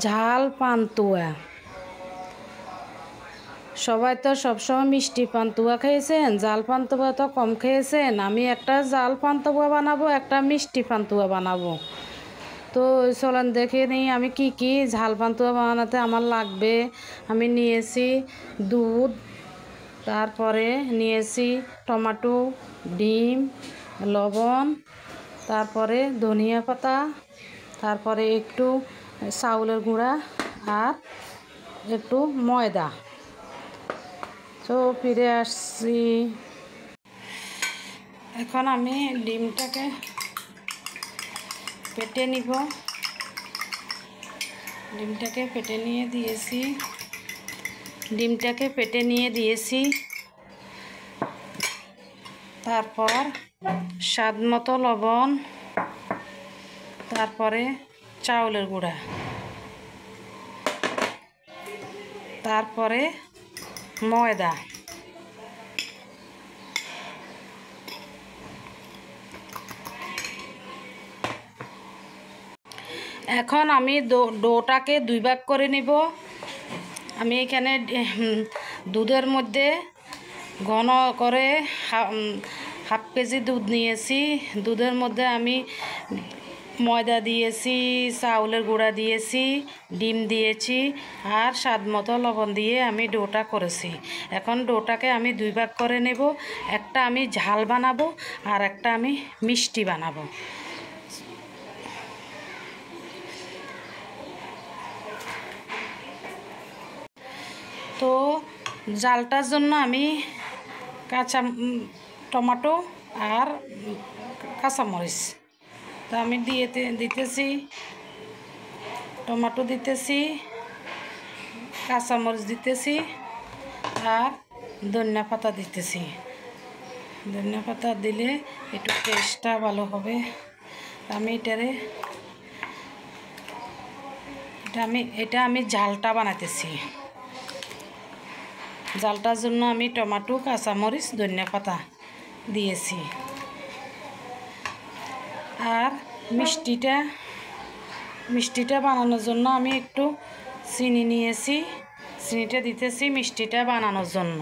ঝাল পান্তুয়া। সবাই তো সবসময় মিষ্টি পান্তুয়া খেয়েছেন, জাল পান্তুয়া তো কম খেয়েছেন। আমি একটা জাল পান্তুয়া বানাবো, একটা মিষ্টি পান্তুয়া বানাবো। তো চলেন দেখে নিই আমি কি কি ঝাল পান্তুয়া বানাতে আমার লাগবে। আমি নিয়েছি দুধ, তারপরে নিয়েছি টমেটো, ডিম, লবণ, তারপরে ধনিয়া পাতা, তারপরে একটু চাউলের গুঁড়া আর একটু ময়দা। তো ফিরে আসছি। এখন আমি ডিমটাকে পেটে নিব। ডিমটাকে পেটে নিয়ে দিয়েছি। তারপর স্বাদ মতো লবণ, তারপরে চাউলের গুঁড়া, তারপরে ময়দা। এখন আমি ডোটাকে 2 ভাগ করে নিব। আমি এখানে দুধের মধ্যে ঘন করে হাফ কেজি দুধ নিয়েছি। দুধের মধ্যে আমি ময়দা দিয়েছি, চাউলের গুঁড়া দিয়েছি, ডিম দিয়েছি আর স্বাদ মতো লবণ দিয়ে আমি ডোটা করেছি। এখন ডোটাকে আমি 2 ভাগ করে নেব। একটা আমি ঝাল বানাবো আর একটা আমি মিষ্টি বানাবো। তো জালটার জন্য আমি কাঁচা টমেটো আর কাঁচামরিচ তো আমি দিতেছি। টমেটো দিতেছি, কাঁচামরিচ দিতেছি আর ধনিয়া পাতা দিতেছি। ধনিয়া পাতা দিলে একটু টেস্টটা ভালো হবে। আমি এটা আমি ঝালটা বানাইতেছি। জালটার জন্য আমি টমেটো, কাঁচামরিচ, ধনিয়া পাতা দিয়েছি। আর মিষ্টিটা বানানোর জন্য আমি একটু চিনি নিয়েছি। চিনিটা দিতেছি মিষ্টিটা বানানোর জন্য।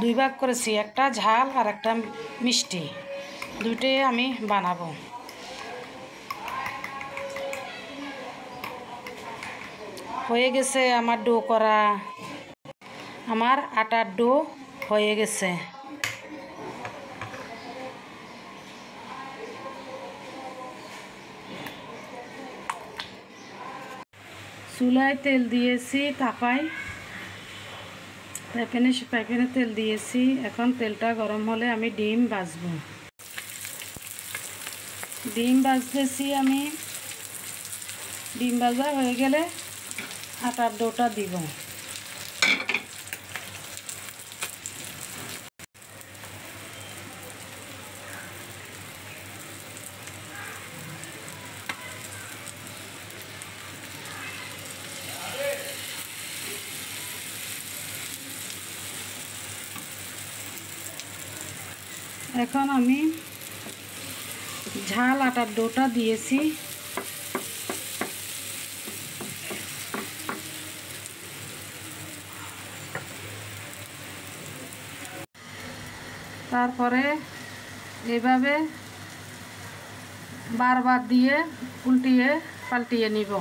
2 ভাগ করেছি, একটা ঝাল আর একটা মিষ্টি, দুটোই আমি বানাবো। হয়ে গেছে আমার ডো করা। আমার আটার ডো হয়ে গেছে। চুলায় তেল দিয়েছি, তাপাই প্যাকেনে তেল দিয়েছি। এখন তেলটা গরম হলে আমি ডিম ভাজবো। ডিম ভাজতেছি আমি। ডিম ভাজা হয়ে গেলে আটার ডোটা দিব। এখন আমি ঝাল আটার ডোটা দিয়েছি। তারপরে এভাবে বারবার দিয়ে উল্টিয়ে পাল্টিয়ে নিব।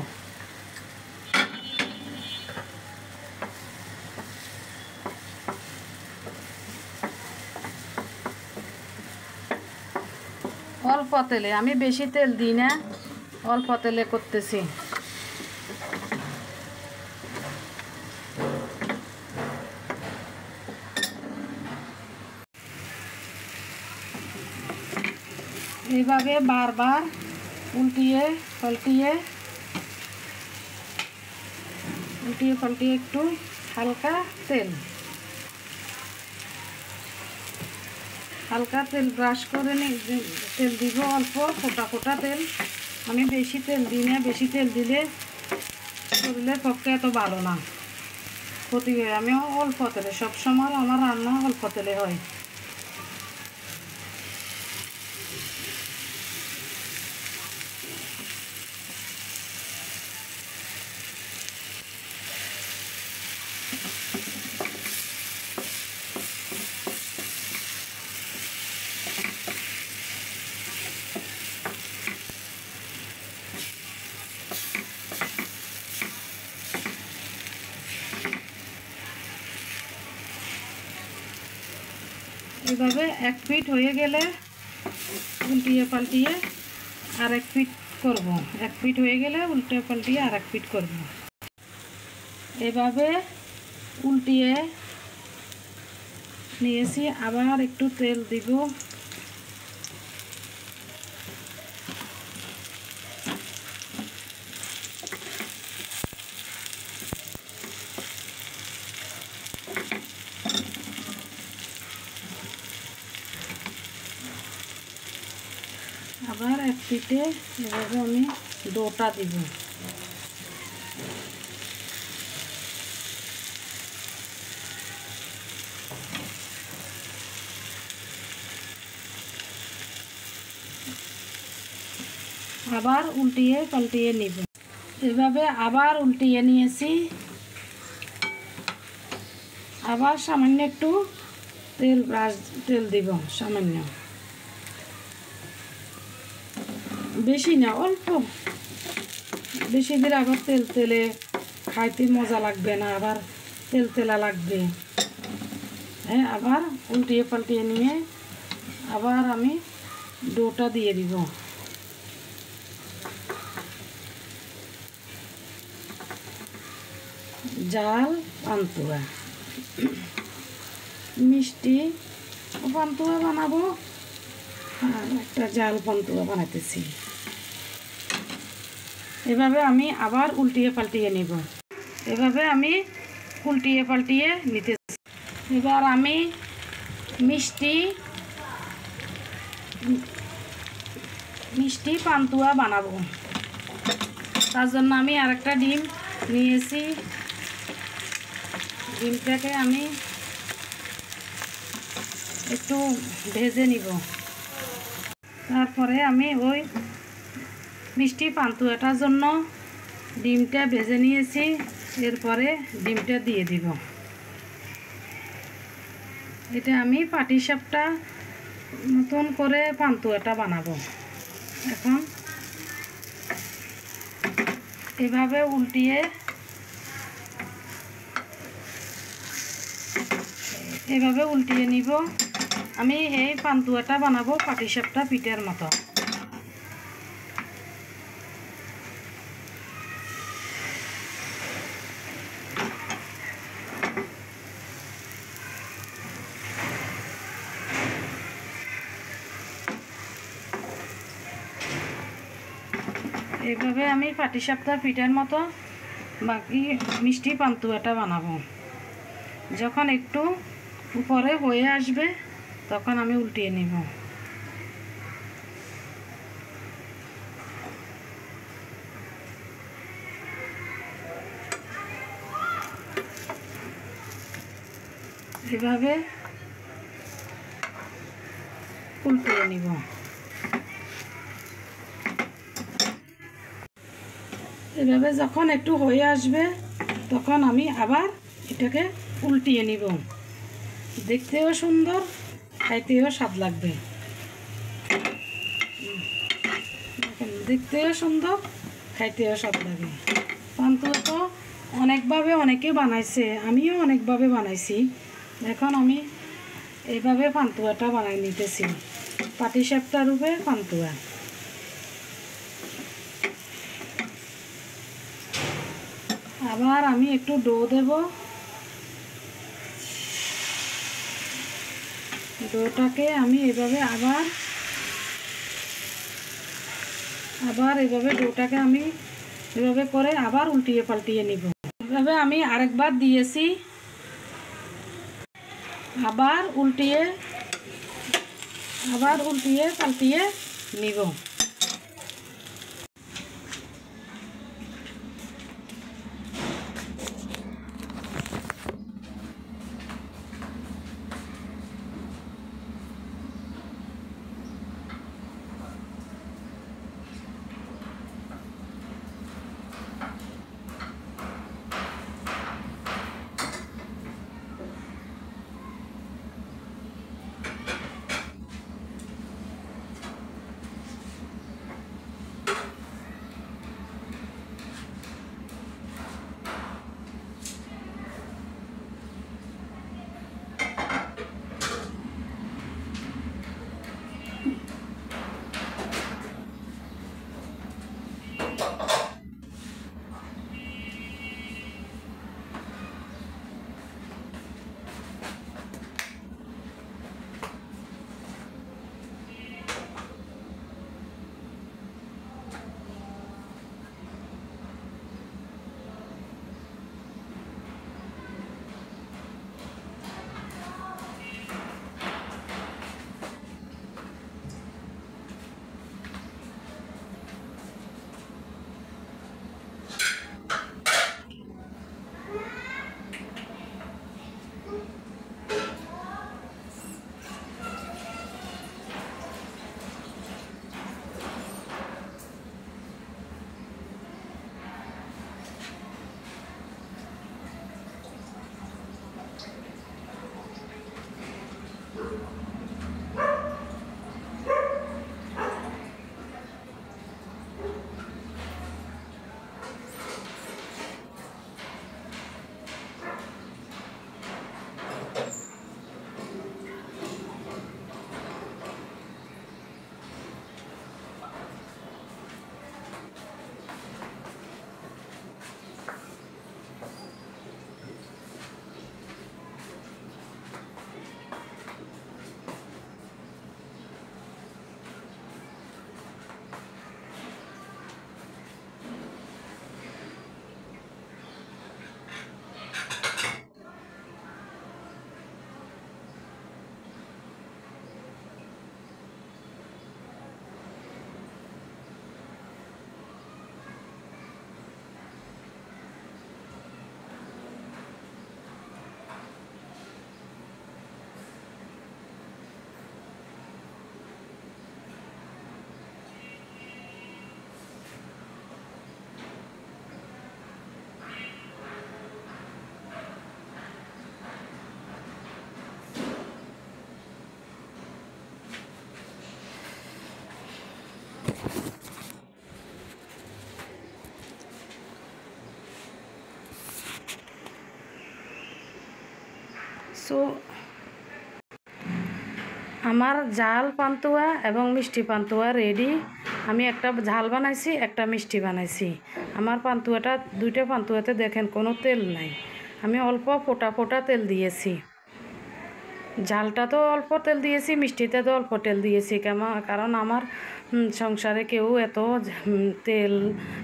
অল্প তেলে, আমি বেশি তেল দিই না, অল্প তেলে করতেছি। এইভাবে বারবার উল্টিয়ে পাল্টিয়ে একটু হালকা তেল ব্রাশ করে তেল দিব, অল্প ফোটা তেল। আমি বেশি তেল দিই না, বেশি তেল দিলে শরীরের পক্ষে এত ভালো না, ক্ষতি হয়। আমি অল্প তেলে, সবসময় আমার রান্না অল্প তেলে হয়। এভাবে এক পিঠ হয়ে গেলে উল্টিয়ে পাল্টিয়ে আর এক পিঠ করব। এক পিঠ হয়ে গেলে উল্টে পাল্টিয়ে আর এক পিঠ করব। এভাবে উল্টিয়ে নিয়েছি, আবার একটু তেল দিব। আবার এক পিঠে এভাবে আমি ডোটা দিব। আবার উল্টিয়ে পাল্টিয়ে নিব। এভাবে আবার উল্টিয়ে নিয়েছি। আবার সামান্য একটু তেল দিব, সামান্য, বেশি না, অল্প। বেশি দিলে আবার তেলে খাইতে মজা লাগবে না, আবার তেলা লাগবে। হ্যাঁ, আবার উল্টিয়ে পাল্টিয়ে নিয়ে আবার আমি ডোটা দিয়ে দিব। জাল পান্তুয়া, মিষ্টি পান্তুয়া বানাবো আর একটা জাল পান্তুয়া বানাইতেছি। এভাবে আমি আবার উল্টিয়ে পাল্টিয়ে নিব। এভাবে আমি উল্টিয়ে পাল্টিয়ে নিতেছি। এবার আমি মিষ্টি পান্তুয়া বানাবো। তার জন্য আমি আরেকটা ডিম নিয়েছি। ডিমটাকে আমি একটু ভেজে নিব। তারপরে আমি ওই মিষ্টি পান্তুয়াটার জন্য ডিমটা ভেজে নিয়েছি। এরপরে ডিমটা দিয়ে দিব। এটা আমি পাটিসাপটা মতন করে পান্তুয়াটা বানাবো। এখন এভাবে উল্টিয়ে নিব। আমি এই পান্তুয়াটা বানাবো পাটিসাপটা পিঠার মতো। এইভাবে আমি পাটিসাপটা পিঠার মতো বাকি মিষ্টি পান্তুয়াটা বানাবো। যখন একটু উপরে হয়ে আসবে তখন আমি উল্টিয়ে নিব। এভাবে উল্টিয়ে নিব। এভাবে যখন একটু হয়ে আসবে তখন আমি আবার এটাকে উল্টিয়ে নিব। দেখতেও সুন্দর, খাইতেও স্বাদ লাগবে। দেখতেও সুন্দর, খাইতেও স্বাদ লাগে। পান্তুয়া তো অনেকভাবে অনেকে বানাইছে, আমিও অনেকভাবে বানাইছি। এখন আমি এইভাবে পান্তুয়াটা বানাই নিতেছি, পাটিসাপটা রূপে পান্তুয়া। আবার আমি একটু ডো দেব। ডোটাকে আমি এভাবে আবার এভাবে ডোটাকে আমি এভাবে করে আবার উল্টিয়ে পাল্টিয়ে নিব। এভাবে আমি আরেকবার দিয়েছি, আবার উল্টিয়ে পাল্টিয়ে নিব। সো আমার ঝাল পান্তুয়া এবং মিষ্টি পান্তুয়া রেডি। আমি একটা ঝাল বানাইছি, একটা মিষ্টি বানাইছি। আমার পান্তুয়াটা, দুইটা পান্তুয়াতে দেখেন কোনো তেল নাই, আমি অল্প ফোটা ফোটা তেল দিয়েছি। ঝালটা তো অল্প তেল দিয়েছি, মিষ্টিতে তো অল্প তেল দিয়েছি। কারণ আমার সংসারে কেউ এত তেল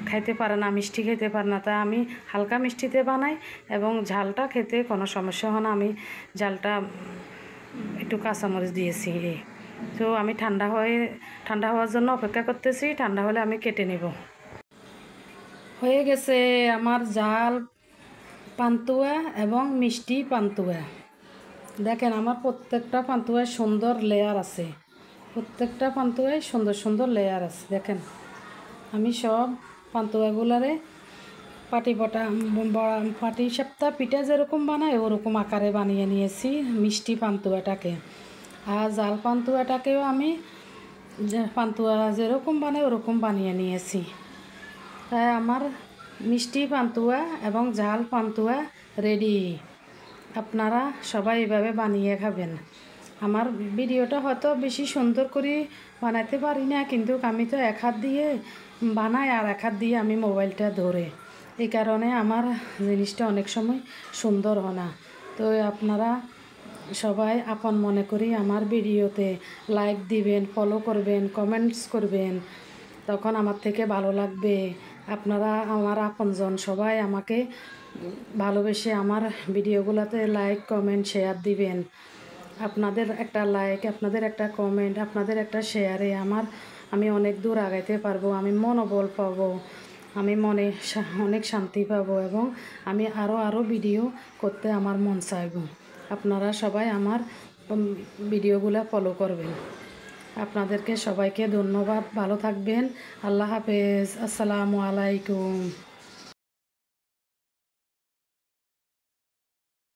খাইতে পারে না, মিষ্টি খেতে পারে না, তাই আমি হালকা মিষ্টিতে বানাই এবং ঝালটা খেতে কোনো সমস্যা হয় না। আমি ঝালটা একটু কাঁচামরিচ দিয়েছি। তো আমি ঠান্ডা হওয়ার জন্য অপেক্ষা করতেছি, ঠান্ডা হলে আমি কেটে নেব। হয়ে গেছে আমার ঝাল পান্তুয়া এবং মিষ্টি পান্তুয়া। দেখেন আমার প্রত্যেকটা পান্তুয়ায় সুন্দর লেয়ার আছে, প্রত্যেকটা পান্তুয়ায় সুন্দর সুন্দর লেয়ার আছে। দেখেন আমি সব পান্তুয়াগুলারে পাটি সাপটা পিঠা যেরকম বানায় ওরকম আকারে বানিয়ে নিয়েছি মিষ্টি পান্তুয়াটাকে। আর জাল পান্তুয়াটাকেও আমি পান্তুয়া যেরকম বানায় ওরকম বানিয়ে নিয়েছি। তাই আমার মিষ্টি পান্তুয়া এবং ঝাল পান্তুয়া রেডি। আপনারা সবাই এভাবে বানিয়ে খাবেন। আমার ভিডিওটা হয়তো বেশি সুন্দর করে বানাতে পারি না, কিন্তু আমি তো এক হাত দিয়ে বানাই আর এক হাত দিয়ে আমি মোবাইলটা ধরে, এই কারণে আমার জিনিসটা অনেক সময় সুন্দর হয় না। তো আপনারা সবাই আপন মনে করি আমার ভিডিওতে লাইক দিবেন, ফলো করবেন, কমেন্টস করবেন, তখন আমার থেকে ভালো লাগবে। আপনারা আমার আপনজন সবাই আমাকে ভালোবেসে আমার ভিডিওগুলোতে লাইক, কমেন্ট, শেয়ার দিবেন। আপনাদের একটা লাইক, আপনাদের একটা কমেন্ট, আপনাদের একটা শেয়ারে আমি অনেক দূর আগাইতে পারবো, আমি মনোবল পাবো, আমি মনে অনেক শান্তি পাবো এবং আমি আরও ভিডিও করতে আমার মন চাইব। আপনারা সবাই আমার ভিডিওগুলো ফলো করবেন। আপনাদেরকে সবাইকে ধন্যবাদ, ভালো থাকবেন। আল্লাহ হাফেজ, আসসালামু আলাইকুম।